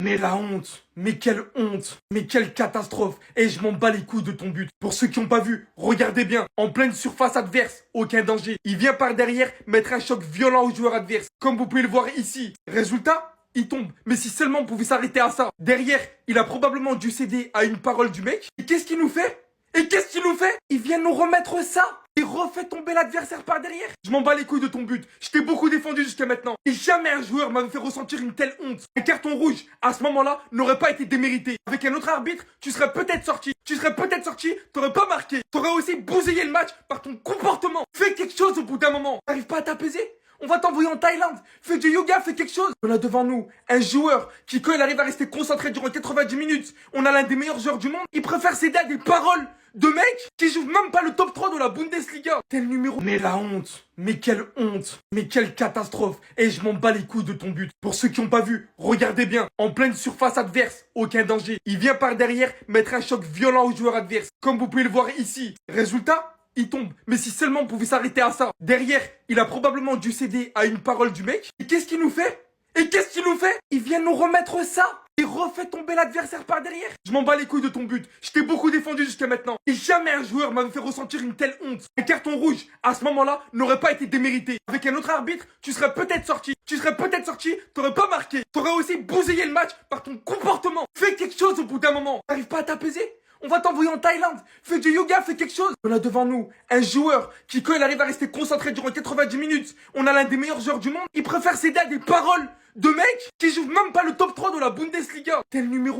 Mais la honte, mais quelle honte, mais quelle catastrophe. Et je m'en bats les couilles de ton but. Pour ceux qui n'ont pas vu, regardez bien. En pleine surface adverse, aucun danger. Il vient par derrière mettre un choc violent au joueur adverse. Comme vous pouvez le voir ici. Résultat, il tombe. Mais si seulement on pouvait s'arrêter à ça. Derrière, il a probablement dû céder à une parole du mec. Et qu'est-ce qu'il nous fait? Il vient nous remettre ça. Il refait tomber l'adversaire par derrière. Je m'en bats les couilles de ton but. Je t'ai beaucoup défendu jusqu'à maintenant. Et jamais un joueur m'avait fait ressentir une telle honte. Un carton rouge, à ce moment-là, n'aurait pas été démérité. Avec un autre arbitre, tu serais peut-être sorti. T'aurais pas marqué. T'aurais aussi bousillé le match par ton comportement. Fais quelque chose au bout d'un moment. T'arrives pas à t'apaiser? On va t'envoyer en Thaïlande. Fais du yoga, fais quelque chose. On a devant nous un joueur qui, quand il arrive à rester concentré durant 90 minutes, on a l'un des meilleurs joueurs du monde. Il préfère céder à des paroles de mecs qui jouent même pas le top 3 de la Bundesliga. Tel numéro. Mais la honte. Mais quelle honte. Mais quelle catastrophe. Et je m'en bats les couilles de ton but. Pour ceux qui n'ont pas vu, regardez bien. En pleine surface adverse, aucun danger. Il vient par derrière mettre un choc violent au joueur adverse. Comme vous pouvez le voir ici. Résultat, il tombe. Mais si seulement on pouvait s'arrêter à ça. Derrière, il a probablement dû céder à une parole du mec. Et qu'est-ce qu'il nous fait? Il vient nous remettre ça. Il refait tomber l'adversaire par derrière. Je m'en bats les couilles de ton but. Je t'ai beaucoup défendu jusqu'à maintenant. Et jamais un joueur m'avait fait ressentir une telle honte. Un carton rouge, à ce moment-là, n'aurait pas été démérité. Avec un autre arbitre, tu serais peut-être sorti. T'aurais pas marqué. T'aurais aussi bousillé le match par ton comportement. Fais quelque chose au bout d'un moment. T'arrives pas à t'apaiser? On va t'envoyer en Thaïlande. Fais du yoga, fais quelque chose. On a devant nous un joueur qui, quand il arrive à rester concentré durant 90 minutes, on a l'un des meilleurs joueurs du monde. Il préfère céder à des paroles de mecs qui jouent même pas le top 3 de la Bundesliga. Tel numéro.